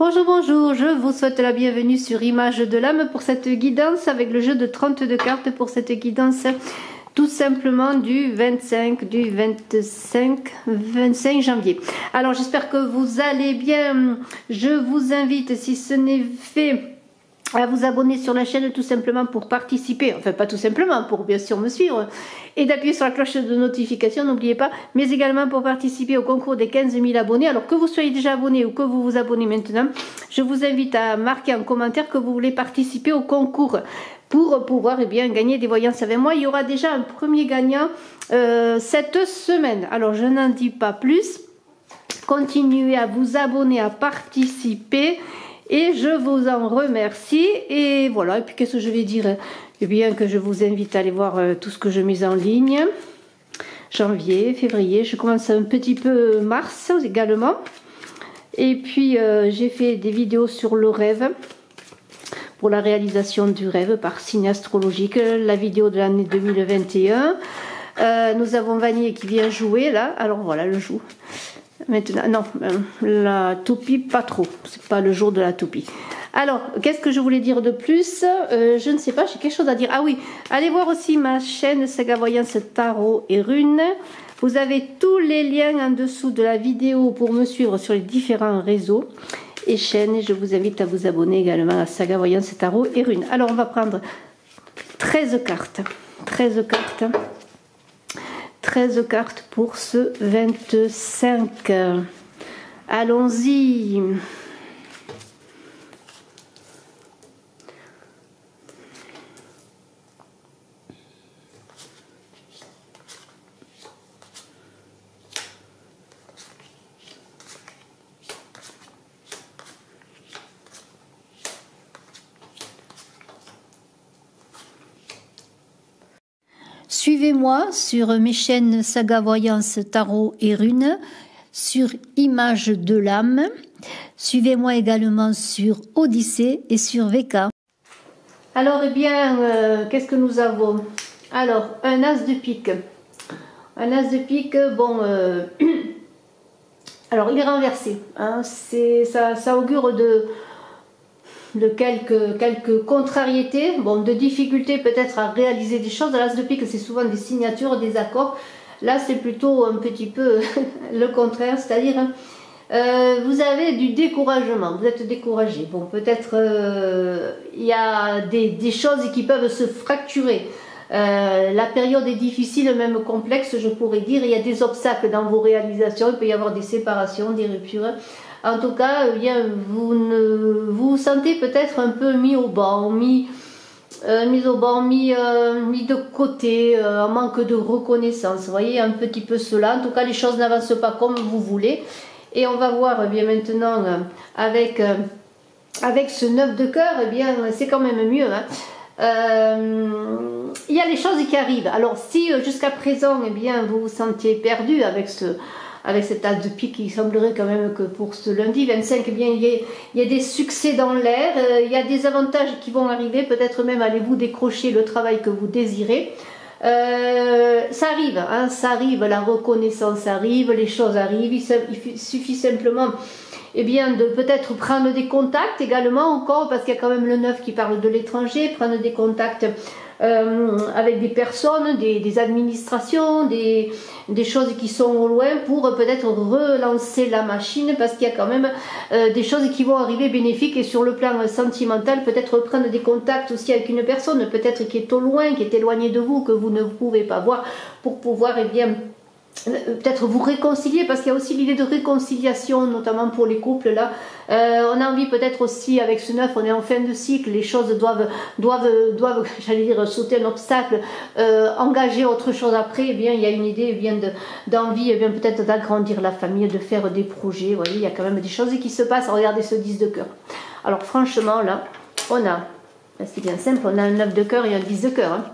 Bonjour, bonjour, je vous souhaite la bienvenue sur Image de l'âme pour cette guidance avec le jeu de 32 cartes pour cette guidance tout simplement du 25 janvier. Alors j'espère que vous allez bien, je vous invite si ce n'est fait à vous abonner sur la chaîne tout simplement pour participer, enfin pas tout simplement, pour bien sûr me suivre et d'appuyer sur la cloche de notification, n'oubliez pas, mais également pour participer au concours des 15 000 abonnés. Alors que vous soyez déjà abonné ou que vous vous abonnez maintenant, je vous invite à marquer en commentaire que vous voulez participer au concours pour pouvoir gagner des voyances avec moi. Il y aura déjà un premier gagnant cette semaine. Alors je n'en dis pas plus, continuez à vous abonner, à participer. Et je vous en remercie. Et voilà, et puis qu'est-ce que je vais dire? Eh bien que je vous invite à aller voir tout ce que je mets en ligne. Janvier, février, je commence un petit peu mars également. Et puis j'ai fait des vidéos sur le rêve, pour la réalisation du rêve par signe astrologique, la vidéo de l'année 2021. Nous avons Vanier qui vient jouer là, alors voilà, le joue. Maintenant, non, la toupie, pas trop. C'est pas le jour de la toupie. Alors, qu'est-ce que je voulais dire de plus? Je ne sais pas, j'ai quelque chose à dire. Ah oui, allez voir aussi ma chaîne Saga Voyance Tarot et Runes. Vous avez tous les liens en dessous de la vidéo pour me suivre sur les différents réseaux et chaînes. Et je vous invite à vous abonner également à Saga Voyance Tarot et Runes. Alors, on va prendre 13 cartes. 13 cartes. 13 cartes pour ce 25. Allons-y. Suivez-moi sur mes chaînes Saga Voyance Tarot et Runes, sur Image de l'âme. Suivez-moi également sur Odyssée et sur VK. Alors, qu'est-ce que nous avons? Alors, un as de pique. Un as de pique, bon... alors, il est renversé. Hein, ça augure de quelques contrariétés, bon, de difficultés peut-être à réaliser des choses. L'as de pique, c'est souvent des signatures, des accords. Là, c'est plutôt un petit peu le contraire, c'est-à-dire vous avez du découragement, vous êtes découragé. Bon, peut-être il y a des choses qui peuvent se fracturer. La période est difficile, même complexe, je pourrais dire. Il y a des obstacles dans vos réalisations, il peut y avoir des séparations, des ruptures. En tout cas, vous vous sentez peut-être un peu mis au banc, mis de côté, un manque de reconnaissance. Vous voyez un petit peu cela. En tout cas, les choses n'avancent pas comme vous voulez. Et on va voir maintenant avec ce 9 de cœur, c'est quand même mieux. Hein. Il y a les choses qui arrivent. Alors si jusqu'à présent, vous vous sentiez perdu avec cet as de pique, il semblerait quand même que pour ce lundi 25, il y a des succès dans l'air, il y a des avantages qui vont arriver, peut-être même allez-vous décrocher le travail que vous désirez. Ça arrive, hein, ça arrive, la reconnaissance arrive, les choses arrivent, il suffit simplement de peut-être prendre des contacts également encore, parce qu'il y a quand même le 9 qui parle de l'étranger, prendre des contacts avec des personnes, des administrations, des choses qui sont au loin pour peut-être relancer la machine, parce qu'il y a quand même des choses qui vont arriver bénéfiques. Et sur le plan sentimental, peut-être prendre des contacts aussi avec une personne peut-être qui est au loin, qui est éloignée de vous, que vous ne pouvez pas voir, pour pouvoir peut-être vous réconcilier, parce qu'il y a aussi l'idée de réconciliation, notamment pour les couples là. On a envie peut-être aussi, avec ce 9, on est en fin de cycle, les choses doivent j'allais dire, sauter un obstacle, engager autre chose après. Il y a une idée d'envie peut-être d'agrandir la famille, de faire des projets. Vous voyez, il y a quand même des choses qui se passent. Regardez ce 10 de cœur. Alors franchement là, c'est bien simple, on a un 9 de cœur et un 10 de cœur. Hein.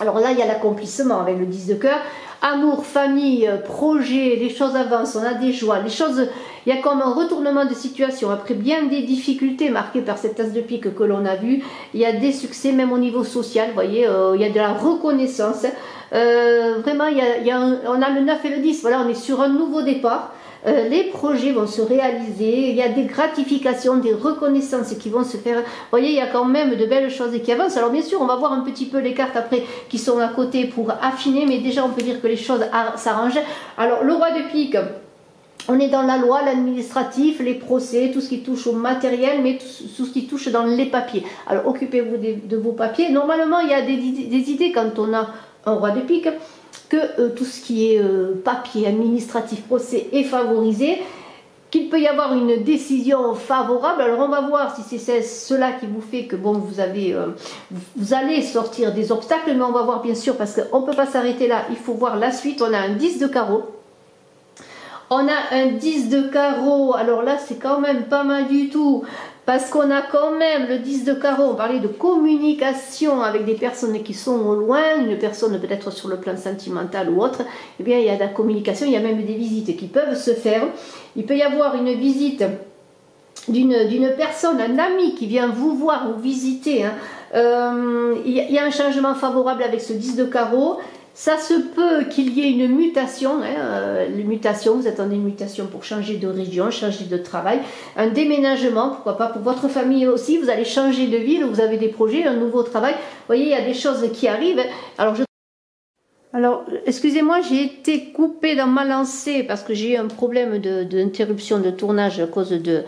Alors là, il y a l'accomplissement avec le 10 de cœur. Amour, famille, projet, les choses avancent, on a des joies, il y a comme un retournement de situation. Après bien des difficultés marquées par cette as de pique que l'on a vu, il y a des succès même au niveau social, vous voyez, il y a de la reconnaissance. Vraiment, on a le 9 et le 10, voilà, on est sur un nouveau départ. les projets vont se réaliser, il y a des gratifications, des reconnaissances qui vont se faire. Vous voyez, il y a quand même de belles choses qui avancent. Alors bien sûr, on va voir un petit peu les cartes après qui sont à côté pour affiner, mais déjà on peut dire que les choses s'arrangent. Alors le roi de pique, on est dans la loi, l'administratif, les procès, tout ce qui touche au matériel, mais tout ce qui touche dans les papiers. Alors occupez-vous de vos papiers. Normalement, il y a des idées quand on a un roi de pique, que tout ce qui est papier, administratif, procès est favorisé, qu'il peut y avoir une décision favorable. Alors on va voir si c'est cela qui vous fait que bon, vous allez sortir des obstacles, mais on va voir bien sûr, parce qu'on ne peut pas s'arrêter là, il faut voir la suite. On a un 10 de carreau. On a un 10 de carreau, alors là c'est quand même pas mal du tout, parce qu'on a quand même le 10 de carreau, on parlait de communication avec des personnes qui sont au loin, une personne peut-être sur le plan sentimental ou autre, eh bien il y a de la communication, il y a même des visites qui peuvent se faire. Il peut y avoir une visite d'une personne, un ami qui vient vous voir ou visiter, hein. Il y a un changement favorable avec ce 10 de carreau. Ça se peut qu'il y ait une mutation, hein, vous attendez une mutation pour changer de région, changer de travail, un déménagement, pourquoi pas pour votre famille aussi, vous allez changer de ville, vous avez des projets, un nouveau travail. Vous voyez, il y a des choses qui arrivent. Alors, excusez-moi, j'ai été coupée dans ma lancée parce que j'ai eu un problème d'interruption de tournage à cause de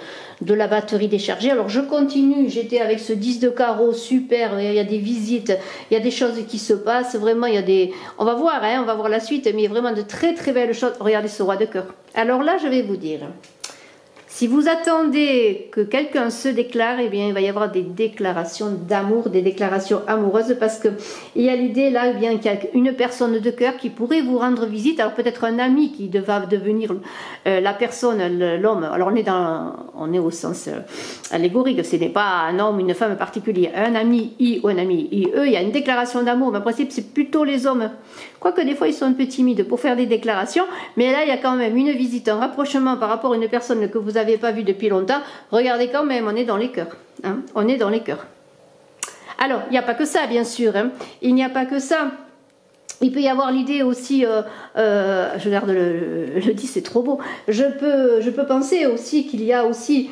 la batterie déchargée. Alors, je continue, j'étais avec ce 10 de carreau, super, il y a des visites, il y a des choses qui se passent, vraiment, il y a des... On va voir, hein, on va voir la suite, mais il y a vraiment de très très belles choses. Regardez ce roi de cœur. Alors là, je vais vous dire... Si vous attendez que quelqu'un se déclare, eh bien, il va y avoir des déclarations d'amour, des déclarations amoureuses, parce que il y a l'idée là, eh bien, qu'il y a une personne de cœur qui pourrait vous rendre visite. Alors peut-être un ami qui va devenir la personne, l'homme. Alors on est au sens allégorique. Ce n'est pas un homme, une femme particulière. Un ami I ou un ami IE. Il y a une déclaration d'amour, mais en principe c'est plutôt les hommes. Quoique des fois ils sont un peu timides pour faire des déclarations, mais là il y a quand même une visite, un rapprochement par rapport à une personne que vous n'avez pas vue depuis longtemps. Regardez quand même, on est dans les cœurs, hein, on est dans les cœurs. Alors il n'y a pas que ça bien sûr, hein. Il n'y a pas que ça. Il peut y avoir l'idée aussi, je regarde le 10, c'est trop beau, je peux penser aussi qu'il y a aussi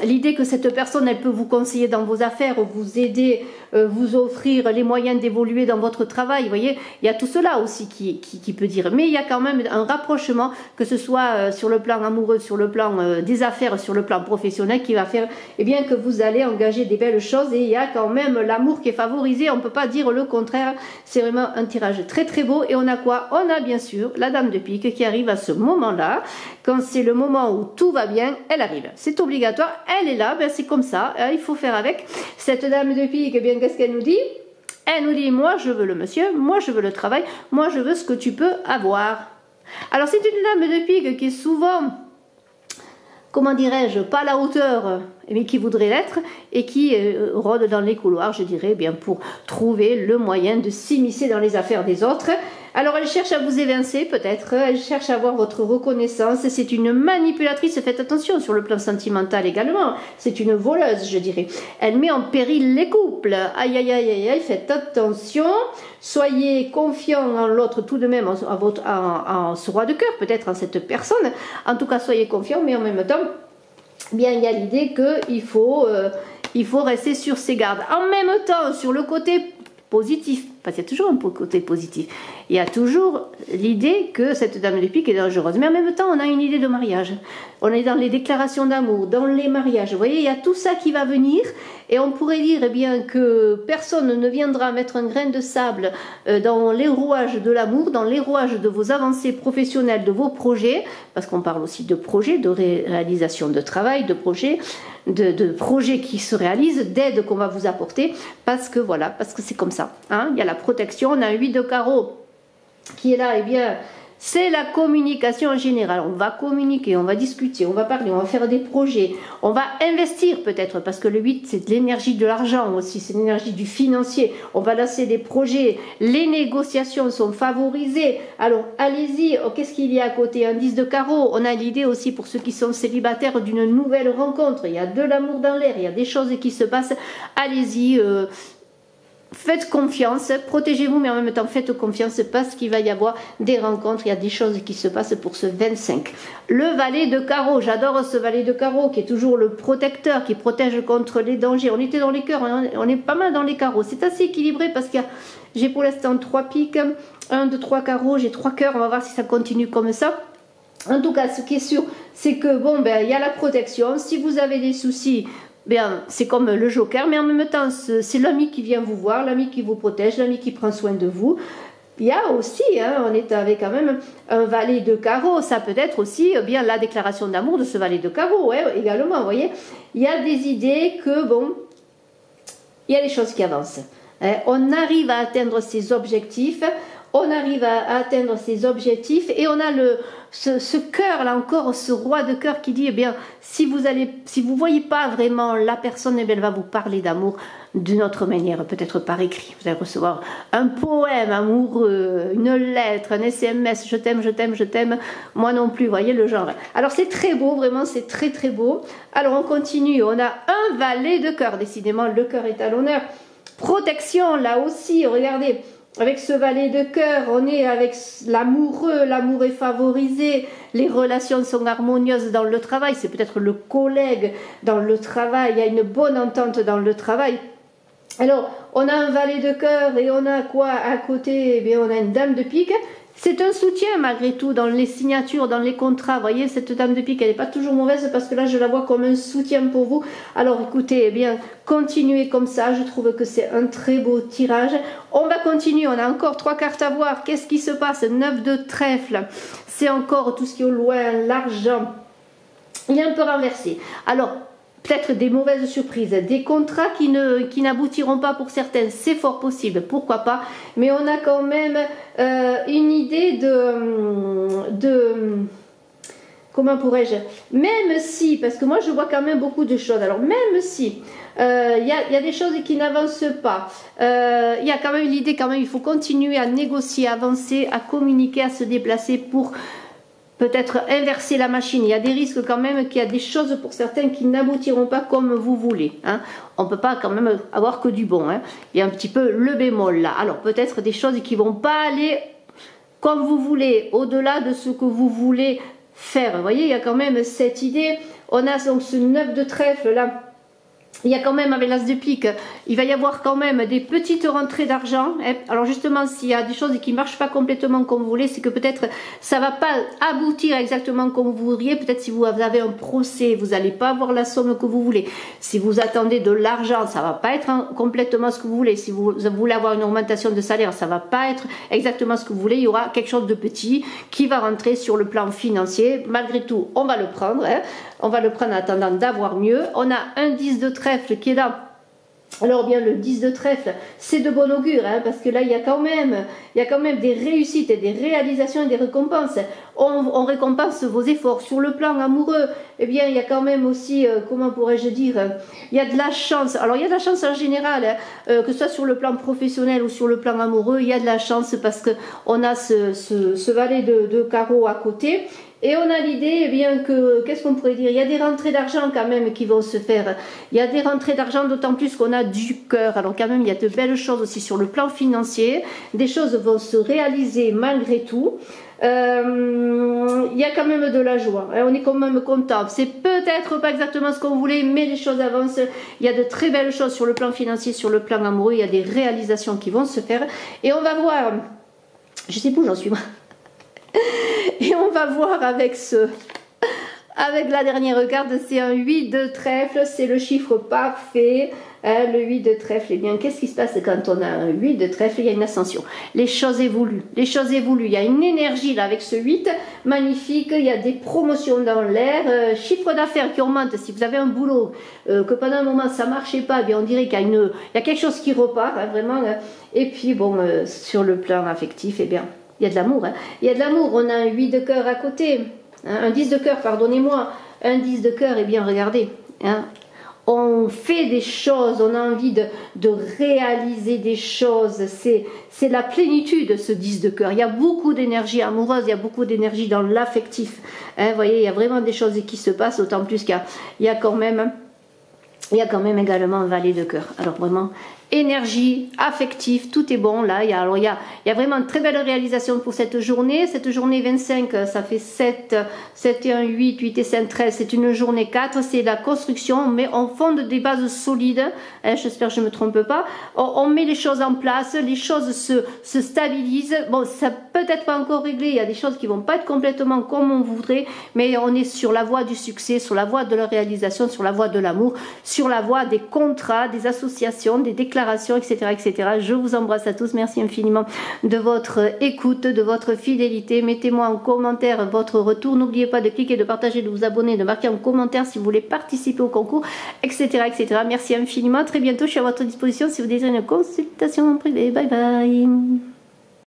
l'idée que cette personne, elle peut vous conseiller dans vos affaires, vous aider, vous offrir les moyens d'évoluer dans votre travail, vous voyez, il y a tout cela aussi qui peut dire, mais il y a quand même un rapprochement, que ce soit sur le plan amoureux, sur le plan des affaires, sur le plan professionnel, qui va faire, eh bien, que vous allez engager des belles choses, et il y a quand même l'amour qui est favorisé, on ne peut pas dire le contraire, c'est vraiment un tirage très très beau. Et on a quoi? On a bien sûr la dame de pique qui arrive à ce moment-là, quand c'est le moment où tout va bien, elle arrive, c'est obligatoire, elle est là, ben c'est comme ça, il faut faire avec. Cette dame de pique, eh bien, qu'est-ce qu'elle nous dit? Elle nous dit, moi je veux le monsieur, moi je veux le travail, moi je veux ce que tu peux avoir. Alors c'est une dame de pique qui est souvent, comment dirais-je, pas à la hauteur, mais qui voudrait l'être, et qui rôde dans les couloirs, je dirais, bien pour trouver le moyen de s'immiscer dans les affaires des autres. Alors elle cherche à vous évincer peut-être, elle cherche à avoir votre reconnaissance, c'est une manipulatrice, faites attention sur le plan sentimental également, c'est une voleuse je dirais, elle met en péril les couples, aïe aïe aïe aïe aïe, faites attention, soyez confiants en l'autre tout de même, en ce roi de cœur, peut-être en cette personne, en tout cas soyez confiants, mais en même temps, bien il y a l'idée qu'il faut rester sur ses gardes. En même temps, sur le côté positif, parce qu'il y a toujours un côté positif, il y a toujours l'idée que cette dame de pique est dangereuse, mais en même temps on a une idée de mariage, on est dans les déclarations d'amour, dans les mariages, vous voyez, il y a tout ça qui va venir, et on pourrait dire eh bien que personne ne viendra mettre un grain de sable dans les rouages de l'amour, dans les rouages de vos avancées professionnelles, de vos projets, parce qu'on parle aussi de projets, de réalisation de travail, de projets, de projets qui se réalisent, d'aides qu'on va vous apporter, parce que voilà, parce que c'est comme ça, hein. Il y a la protection, on a un 8 de carreau qui est là, et bien c'est la communication en général, on va communiquer, on va discuter, on va parler, on va faire des projets, on va investir peut-être, parce que le 8 c'est de l'énergie de l'argent aussi, c'est l'énergie du financier, on va lancer des projets, les négociations sont favorisées, alors allez-y. Oh, qu'est-ce qu'il y a à côté? Un 10 de carreau, on a l'idée aussi pour ceux qui sont célibataires d'une nouvelle rencontre, il y a de l'amour dans l'air, il y a des choses qui se passent, allez-y, faites confiance, protégez-vous, mais en même temps faites confiance parce qu'il va y avoir des rencontres, il y a des choses qui se passent pour ce 25. Le valet de carreau, j'adore ce valet de carreau qui est toujours le protecteur, qui protège contre les dangers. On était dans les cœurs, on est pas mal dans les carreaux. C'est assez équilibré parce que j'ai pour l'instant 3 piques, 1, 2, 3 carreaux, j'ai 3 cœurs, on va voir si ça continue comme ça. En tout cas, ce qui est sûr, c'est que bon, ben, il y a la protection. Si vous avez des soucis, bien, c'est comme le joker, mais en même temps, c'est l'ami qui vient vous voir, l'ami qui vous protège, l'ami qui prend soin de vous. Il y a aussi, hein, on est avec quand même un valet de carreau, ça peut être aussi bien la déclaration d'amour de ce valet de carreau, hein, également, vous voyez. Il y a des idées que, bon, il y a des choses qui avancent. Hein. On arrive à atteindre ses objectifs, et on a ce cœur là encore, ce roi de cœur qui dit, eh bien, si vous voyez pas vraiment la personne, eh bien, elle va vous parler d'amour d'une autre manière, peut-être par écrit. Vous allez recevoir un poème amoureux, une lettre, un SMS, je t'aime, je t'aime, je t'aime, moi non plus, vous voyez le genre. Alors c'est très beau, vraiment c'est très très beau. Alors on continue, on a un valet de cœur, décidément le cœur est à l'honneur. Protection, là aussi, regardez. Avec ce valet de cœur, on est avec l'amoureux, l'amour est favorisé, les relations sont harmonieuses dans le travail, c'est peut-être le collègue dans le travail, il y a une bonne entente dans le travail. Alors, on a un valet de cœur et on a quoi à côté? Eh bien, on a une dame de pique. C'est un soutien malgré tout dans les signatures, dans les contrats. Vous voyez, cette dame de pique, elle n'est pas toujours mauvaise parce que là, je la vois comme un soutien pour vous. Alors, écoutez, eh bien, continuez comme ça. Je trouve que c'est un très beau tirage. On va continuer. On a encore 3 cartes à voir. Qu'est-ce qui se passe? 9 de trèfle. C'est encore tout ce qui est au loin, l'argent. Il est un peu renversé. Alors, peut-être des mauvaises surprises, des contrats qui n'aboutiront pas pour certains, c'est fort possible, pourquoi pas, mais on a quand même une idée de comment pourrais-je, même si, parce que moi je vois quand même beaucoup de choses, alors même si il y a des choses qui n'avancent pas, il y a quand même l'idée, quand même, il faut continuer à négocier, à avancer, à communiquer, à se déplacer pour peut-être inverser la machine. Il y a des risques quand même qu'il y a des choses pour certains qui n'aboutiront pas comme vous voulez. Hein. On ne peut pas quand même avoir que du bon. Hein. Il y a un petit peu le bémol là. Alors peut-être des choses qui ne vont pas aller comme vous voulez, au-delà de ce que vous voulez faire. Vous voyez, il y a quand même cette idée. On a donc ce 9 de trèfle là. Il y a quand même, avec l'as de pique, il va y avoir quand même des petites rentrées d'argent. Alors justement, s'il y a des choses qui ne marchent pas complètement comme vous voulez, c'est que peut-être ça ne va pas aboutir exactement comme vous voudriez. Peut-être si vous avez un procès, vous n'allez pas avoir la somme que vous voulez. Si vous attendez de l'argent, ça ne va pas être complètement ce que vous voulez. Si vous voulez avoir une augmentation de salaire, ça ne va pas être exactement ce que vous voulez. Il y aura quelque chose de petit qui va rentrer sur le plan financier. Malgré tout, on va le prendre. Hein. On va le prendre en attendant d'avoir mieux. On a un 10 de trèfle qui est là. Alors bien, le 10 de trèfle, c'est de bon augure, hein, parce que là, il y a quand même des réussites et des réalisations et des récompenses. On récompense vos efforts. Sur le plan amoureux, eh bien, il y a quand même aussi, comment pourrais-je dire, il y a de la chance. Alors, il y a de la chance en général, hein, que ce soit sur le plan professionnel ou sur le plan amoureux, il y a de la chance parce qu'on a ce valet de carreau à côté. Et on a l'idée, eh bien, que, qu'est-ce qu'on pourrait dire? Il y a des rentrées d'argent quand même qui vont se faire. Il y a des rentrées d'argent, d'autant plus qu'on a du cœur. Alors quand même, il y a de belles choses aussi sur le plan financier. Des choses vont se réaliser malgré tout. Il y a quand même de la joie. On est quand même content. C'est peut-être pas exactement ce qu'on voulait, mais les choses avancent. Il y a de très belles choses sur le plan financier, sur le plan amoureux. Il y a des réalisations qui vont se faire. Et on va voir. Je sais pas où j'en suis, moi. Et on va voir avec la dernière carte, c'est un 8 de trèfle, c'est le chiffre parfait. Le 8 de trèfle, eh bien, qu'est-ce qui se passe quand on a un 8 de trèfle? Il y a une ascension. Les choses évoluent. Les choses évoluent. Il y a une énergie là avec ce 8, magnifique. Il y a des promotions dans l'air. Chiffre d'affaires qui augmente. Si vous avez un boulot, que pendant un moment ça ne marchait pas, eh bien, on dirait qu'il y a quelque chose qui repart, hein, vraiment. Et puis, bon, sur le plan affectif, eh bien, il y a de l'amour. Hein. Il y a de l'amour. On a un 8 de cœur à côté. Hein, un 10 de cœur, pardonnez-moi. Un 10 de cœur, eh bien, regardez. Hein. On fait des choses, on a envie de réaliser des choses. C'est la plénitude, ce 10 de cœur. Il y a beaucoup d'énergie amoureuse, il y a beaucoup d'énergie dans l'affectif. Hein, vous voyez, il y a vraiment des choses qui se passent, d'autant plus qu'il y a quand même également un valet de cœur. Alors vraiment, énergie, affectif, tout est bon là. Il y a vraiment une très belle réalisation pour cette journée. Cette journée 25, ça fait 7, 7 et 1, 8, 8 et 5, 13. C'est une journée 4, c'est la construction, mais on fonde des bases solides. Hein, j'espère que je ne me trompe pas. On met les choses en place, les choses se stabilisent. Bon, ça peut être pas encore réglé. Il y a des choses qui vont pas être complètement comme on voudrait, mais on est sur la voie du succès, sur la voie de la réalisation, sur la voie de l'amour, sur la voie des contrats, des associations, des déclarations, etc., etc. Je vous embrasse à tous. Merci infiniment de votre écoute, de votre fidélité. Mettez-moi en commentaire votre retour. N'oubliez pas de cliquer, de partager, de vous abonner, de marquer en commentaire si vous voulez participer au concours, etc., etc. Merci infiniment. À très bientôt. Je suis à votre disposition si vous désirez une consultation en privé. Bye bye.